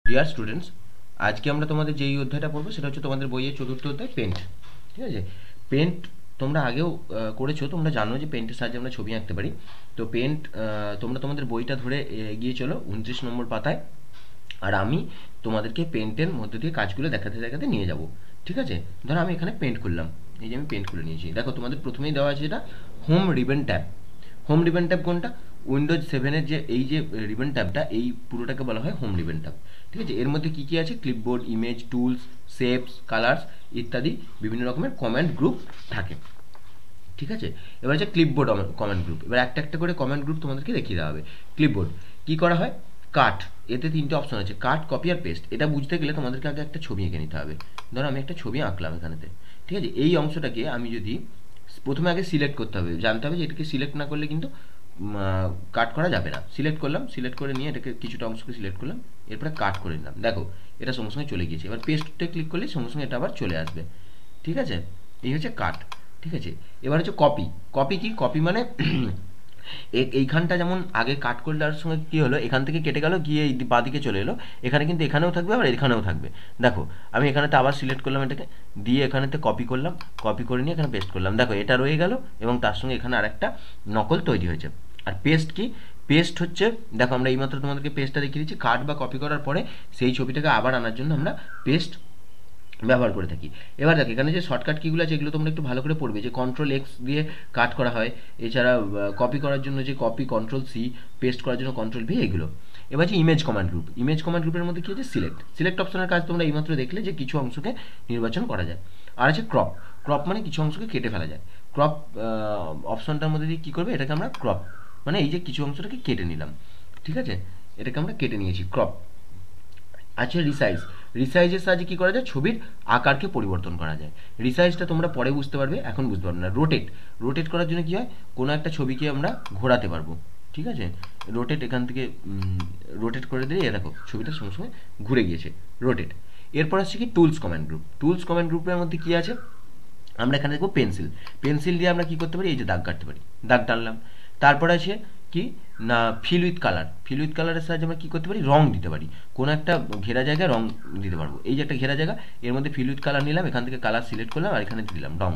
Dear students, আজকে আমরা তোমাদের যেই অধ্যায়টা পড়বো সেটা হচ্ছে তোমাদের বইয়ের চতুর্থ অধ্যায় পেন্ট। ঠিক আছে, পেন্ট তোমরা আগেও করেছো, তোমরা জানো যে পেন্টের সাহায্যে আমরা ছবি আঁকতে পারি। তো পেন্ট তোমরা তোমাদের বইটা ধরে এগিয়ে চলো 29 নম্বর পাতায়, আর আমি তোমাদেরকে পেন্টের মধ্যে দিয়ে কাজগুলো দেখাতে দেখাতে নিয়ে যাব। ঠিক আছে, ধরো আমি এখানে পেন্ট করলাম, এই যে আমি পেন্ট করে নিয়েছি। দেখো তোমাদের প্রথমেই দেওয়া আছে যেটা home ribbon tab. Home ribbon tab কোনটা? উইন্ডোজ 7-এর যে এই যে রিবন ট্যাবটা, এই পুরোটাকে বলা হয় হোম রিবন ট্যাব। ঠিক আছে, এর মধ্যে কী কী আছে? Clipboard, image, tools, shapes, colours ইত্যাদি বিভিন্ন রকমের কমেন্ট গ্রুপ থাকে। ঠিক আছে, এবার হচ্ছে ক্লিপবোর্ড কমেন্ট গ্রুপ। এবার একটা একটা করে কমেন্ট গ্রুপ তোমাদেরকে দেখিয়ে দেওয়া হবে। ক্লিপবোর্ড কী করা হয়? কাট, এতে তিনটে অপশন আছে, কাট, কপি আর পেস্ট। এটা বুঝতে গেলে তোমাদেরকে আগে একটা ছবি এঁকে নিতে হবে। ধরো আমি একটা ছবি আঁকলাম এখানেতে। ঠিক আছে, এই অংশটাকে আমি যদি প্রথমে আগে সিলেক্ট করতে হবে, জানতে হবে যে এটাকে সিলেক্ট না করলে কিন্তু কাট করা যাবে না। সিলেক্ট করলাম, সিলেক্ট করে নিয়ে এটাকে কিছুটা অংশকে সিলেক্ট করলাম, এরপরে কাট করে নিলাম। দেখো এটা সঙ্গে সঙ্গে চলে গিয়েছে। এবার পেস্টে ক্লিক করলে সঙ্গে সঙ্গে এটা আবার চলে আসবে। ঠিক আছে, এই হচ্ছে কাট। ঠিক আছে, এবার হচ্ছে কপি। কপি কি? কপি মানে এইখানটা যেমন আগে কাট করলে তার সঙ্গে কী হলো, এখান থেকে কেটে গেল, গিয়ে এই বাঁদিকে চলে এলো, এখানে কিন্তু এখানেও থাকবে আবার এখানেও থাকবে। দেখো আমি এখানেতে আবার সিলেক্ট করলাম এটাকে, দিয়ে এখানেতে কপি করলাম, কপি করে নিয়ে এখানে পেস্ট করলাম। দেখো এটা রয়ে গেল এবং তার সঙ্গে এখানে আরেকটা নকল তৈরি হয়েছে। আর পেস্ট কি? পেস্ট হচ্ছে, দেখো আমরা এইমাত্র তোমাদেরকে পেস্টটা দেখিয়ে দিচ্ছি, কাট বা কপি করার পরে সেই ছবিটাকে আবার আনার জন্য আমরা পেস্ট ব্যবহার করে থাকি। এবার দেখো এখানে যে শর্টকাট কিগুলো আছে এগুলো তোমরা একটু ভালো করে পড়বে, যে কন্ট্রোল এক্স দিয়ে কাট করা হয়, এছাড়া কপি করার জন্য যে কপি কন্ট্রোল সি, পেস্ট করার জন্য কন্ট্রোল ভি, এগুলো। এবার যে image command group, image command গ্রুপের মধ্যে কী আছে? সিলেক্ট। সিলেক্ট অপশনের কাজ তোমরা এইমাত্র দেখলে যে কিছু অংশকে নির্বাচন করা যায়। আর আছে ক্রপ। ক্রপ মানে কিছু অংশকে কেটে ফেলা যায়। ক্রপ অপশনটার মধ্যে দিয়ে কী করবে, এটাকে আমরা ক্রপ মানে এই যে কিছু অংশটাকে কেটে নিলাম। ঠিক আছে, এটাকে আমরা কেটে নিয়েছি, ক্রপ। আছে রিসাইজ। রিসাইজের সাহায্যে কী করা যায়? ছবির আকারকে পরিবর্তন করা যায়। রিসাইজটা তোমরা পরে বুঝতে পারবে, এখন বুঝতে পারবে না। রোটেট। রোটেট করার জন্য কী হয়? কোনো একটা ছবিকে আমরা ঘোরাতে পারবো। ঠিক আছে, রোটেট এখান থেকে রোটেট করে দিলে দেখো ছবিটা সঙ্গে সঙ্গে ঘুরে গিয়েছে, রোটেট। এরপর আসছে কি tools command group. Tools command গ্রুপের মধ্যে কী আছে? আমরা এখানে দেখবো পেন্সিল। পেন্সিল দিয়ে আমরা কী করতে পারি? এই যে দাগ কাটতে পারি, দাগ টানলাম। তারপর আছে কি না fill with colour. Fill with কালারের সাহায্যে আমরা কী করতে পারি? রং দিতে পারি, কোনো একটা ঘেরা জায়গায় রং দিতে পারবো। এই যে একটা ঘেরা জায়গা, এর মধ্যে ফিল উইথ কালার নিলাম, এখান থেকে কালার সিলেক্ট করলাম আর এখানে দিলাম রং,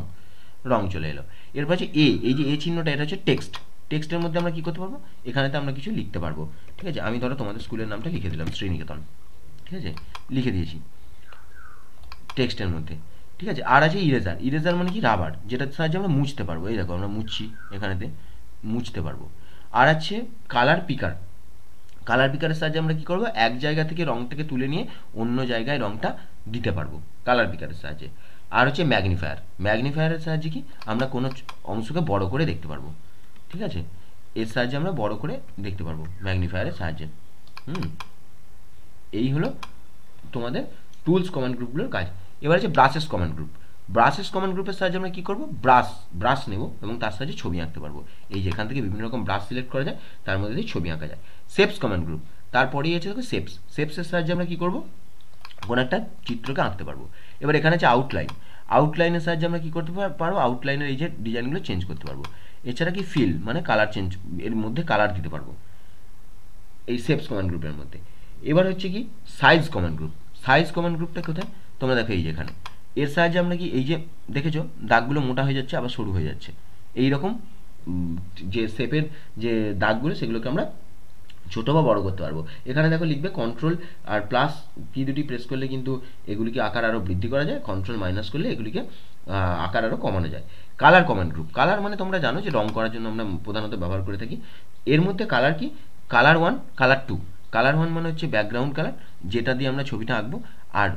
রং চলে এলো। এরপর আছে এ, এই যে এ চিহ্নটা, এটা হচ্ছে টেক্সট। টেক্সটের মধ্যে আমরা কী করতে পারবো? এখানেতে আমরা কিছু লিখতে পারবো। ঠিক আছে, আমি ধরো তোমাদের স্কুলের নামটা লিখে দিলাম, শ্রীনিকেতন। ঠিক আছে, লিখে দিয়েছি টেক্সটের মধ্যে। ঠিক আছে, আর আছে ইরেজার। ইরেজার মানে কি? রাবার, যেটার সাহায্যে আমরা মুছতে পারবো। এই দেখো আমরা মুছছি, এখানেতে মুছতে পারবো। আর আছে কালার পিকার। কালার পিকারের সাহায্যে আমরা কী করবো? এক জায়গা থেকে রংটাকে তুলে নিয়ে অন্য জায়গায় রংটা দিতে পারবো কালার পিকারের সাহায্যে। আর হচ্ছে ম্যাগনিফায়ার। ম্যাগনিফায়ারের সাহায্যে কি আমরা কোনো অংশকে বড় করে দেখতে পারবো। ঠিক আছে, এর সাহায্যে আমরা বড় করে দেখতে পারবো ম্যাগনিফায়ারের সাহায্যে। এই হলো তোমাদের টুলস কমান্ড গ্রুপগুলোর কাজ। এবার আছে brushes command group. Brushes command গ্রুপের সাহায্যে আমরা কী করবো? ব্রাশ নেব এবং তার সাহায্যে ছবি আঁকতে পারবো। এই যে এখান থেকে বিভিন্ন রকম ব্রাশ সিলেক্ট করা যায়, তার মধ্যে দিয়ে ছবি আঁকা যায়। শেপস কমান্ড গ্রুপ, তারপরেই আছে দেখো শেপস। শেপসের সাহায্যে আমরা কী করবো? কোনো একটা চিত্রকে আঁকতে পারবো। এবার এখানে আছে আউটলাইন। আউটলাইনের সাহায্যে আমরা কী করতে পারবো? আউটলাইনের এই যে ডিজাইনগুলো চেঞ্জ করতে পারবো। এছাড়া কি ফিল মানে কালার চেঞ্জ, এর মধ্যে কালার দিতে পারবো এই শেপস কমান্ড গ্রুপের মধ্যে। এবার হচ্ছে কি size command group. Size command গ্রুপটা কোথায়? তোমরা দেখো এই যে এখানে, এর সাহায্যে আমরা কি এই যে দেখেছো দাগগুলো মোটা হয়ে যাচ্ছে আবার সরু হয়ে যাচ্ছে, এই রকম যে শেপের যে দাগগুলো সেগুলোকে আমরা ছোটো বা বড় করতে পারবো। এখানে দেখো লিখবে কন্ট্রোল আর প্লাস কি দুটি প্রেস করলে কিন্তু এগুলিকে আকার আরও বৃদ্ধি করা যায়, কন্ট্রোল মাইনাস করলে এগুলিকে আকার আরও কমানো যায়। Colour command group. কালার মানে তোমরা জানো যে রং করার জন্য আমরা প্রধানত ব্যবহার করে থাকি। এর মধ্যে কালার কি? Colour 1, colour 2। কালার 1 মানে হচ্ছে ব্যাকগ্রাউন্ড কালার, যেটা দিয়ে আমরা ছবিটা আঁকবো। আর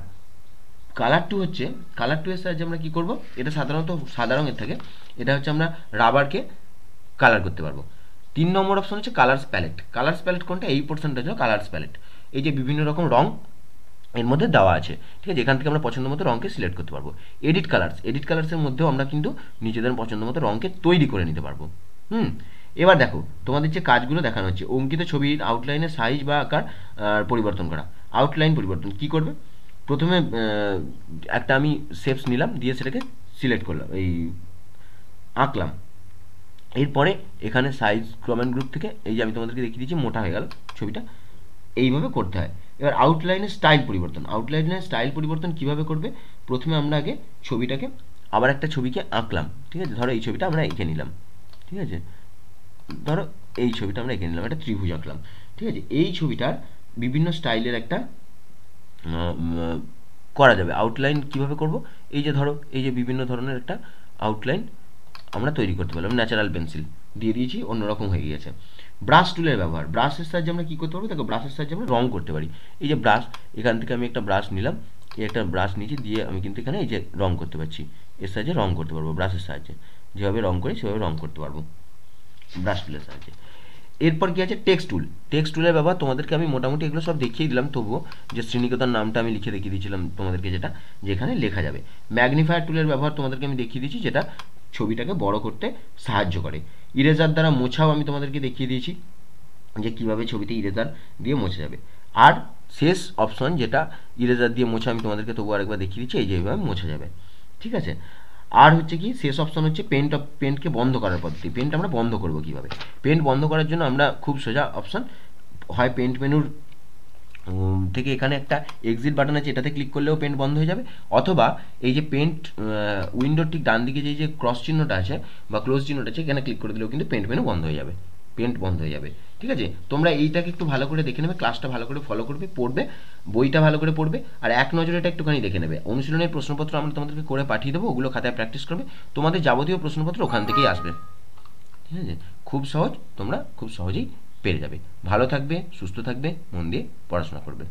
কালার 2 হচ্ছে, কালার 2 এর সাহায্যে আমরা কী করবো? এটা সাধারণত সাদা রঙের থাকে, এটা হচ্ছে আমরা রাবারকে কালার করতে পারবো। 3 নম্বর অপশন হচ্ছে কালার্স প্যালেট। কালার্স প্যালেট কোনটা? এই পোর্শনটা হলো কালার্স প্যালেট। এই যে বিভিন্ন রকম রং এর মধ্যে দেওয়া আছে। ঠিক আছে, এখান থেকে আমরা পছন্দ মতো রঙকে সিলেক্ট করতে পারবো। Edit colours. এডিট কালার্সের মধ্যেও আমরা কিন্তু নিজেদের পছন্দ মতো রঙকে তৈরি করে নিতে পারবো। এবার দেখো তোমাদের যে কাজগুলো দেখানো হচ্ছে, অঙ্কিত ছবির আউটলাইনের সাইজ বা আকার পরিবর্তন করা। আউটলাইন পরিবর্তন কী করবে? প্রথমে একটা আমি শেপস নিলাম, দিয়ে সেটাকে সিলেক্ট করলাম, এই আঁকলাম। এরপরে এখানে সাইজ কমান্ড গ্রুপ থেকে এই যে আমি তোমাদেরকে দেখিয়ে দিচ্ছি মোটা হয়ে গেল ছবিটা, এইভাবে করতে হয়। এবার আউটলাইনের স্টাইল পরিবর্তন, আউটলাইনের স্টাইল পরিবর্তন কিভাবে করবে? প্রথমে আমরা আগে ছবিটাকে আবার একটা ছবিকে আঁকলাম, ঠিক আছে? ধরো এই ছবিটা আমরা এঁকে নিলাম, ঠিক আছে? ধরো এই ছবিটা আমরা এঁকে নিলাম, একটা ত্রিভুজ আঁকলাম, ঠিক আছে? এই ছবিটার বিভিন্ন স্টাইলের একটা করা যাবে। আউটলাইন কিভাবে করব? এই যে ধরো এই যে বিভিন্ন ধরনের একটা আউটলাইন আমরা তৈরি করতে পারলাম, ন্যাচারাল পেন্সিল দিয়ে দিয়েছি, অন্যরকম হয়ে গিয়েছে। ব্রাশ টুলের ব্যবহার, ব্রাশের সাহায্যে আমরা কী করতে পারবো? দেখো ব্রাশের সাহায্যে আমরা রং করতে পারি। এই যে ব্রাশ, এখান থেকে আমি একটা ব্রাশ নিলাম, এই একটা ব্রাশ নিচে দিয়ে আমি কিন্তু এখানে এই যে রং করতে পারছি, এর সাহায্যে রং করতে পারবো, ব্রাশের সাহায্যে যেভাবে রং করি সেভাবে রং করতে পারবো ব্রাশ টুলের সাহায্যে। এরপর কি আছে? Text tool. টেক্সট টুলের ব্যবহার তোমাদেরকে আমি মোটামুটি এগুলো সব দেখিয়ে দিলাম, তবুও যে শ্রীনিকেতন নামটা আমি লিখে দেখিয়ে দিয়েছিলাম তোমাদেরকে, যেটা যেখানে লেখা যাবে। ম্যাগনিফায়ার টুলের ব্যবহার তোমাদেরকে আমি দেখিয়ে দিয়েছি, যেটা ছবিটাকে বড় করতে সাহায্য করে। ইরেজার দ্বারা মোছাও আমি তোমাদেরকে দেখিয়ে দিয়েছি, যে কীভাবে ছবিতে ইরেজার দিয়ে মোছা যাবে। আর শেষ অপশন যেটা ইরেজার দিয়ে মোছা, আমি তোমাদেরকে তবু আরেকবার দেখিয়ে দিচ্ছি, এই যে এইভাবে মোছা যাবে, ঠিক আছে? আর হচ্ছে কি শেষ অপশন হচ্ছে পেন্টকে বন্ধ করার পদ্ধতি। পেন্ট আমরা বন্ধ করব কিভাবে? পেন্ট বন্ধ করার জন্য আমরা খুব সোজা অপশন, হয় পেন্ট মেনুর থেকে এখানে একটা এক্সিট বাটন আছে, এটাতে ক্লিক করলেও পেন্ট বন্ধ হয়ে যাবে, অথবা এই যে পেন্ট উইন্ডোর ঠিক ডান দিকে যে ক্রস চিহ্নটা আছে বা ক্লোজ চিহ্নটা আছে, এখানে ক্লিক করে দিলেও কিন্তু পেন্ট মেনু বন্ধ হয়ে যাবে, পেন্ট বন্ধ হয়ে যাবে, ঠিক আছে? তোমরা এইটাকে একটু ভালো করে দেখে নেবে, ক্লাসটা ভালো করে ফলো করবে, পড়বে, বইটা ভালো করে পড়বে, আর এক নজরে এটা একটুখানি দেখে নেবে। অনুশীলনের প্রশ্নপত্র আমরা তোমাদেরকে করে পাঠিয়ে দেবো, ওগুলো খাতায় প্র্যাকটিস করবে, তোমাদের যাবতীয় প্রশ্নপত্র ওখান থেকেই আসবে, ঠিক আছে? খুব সহজ, তোমরা খুব সহজেই পেরে যাবে। ভালো থাকবে, সুস্থ থাকবে, মন দিয়ে পড়াশোনা করবে।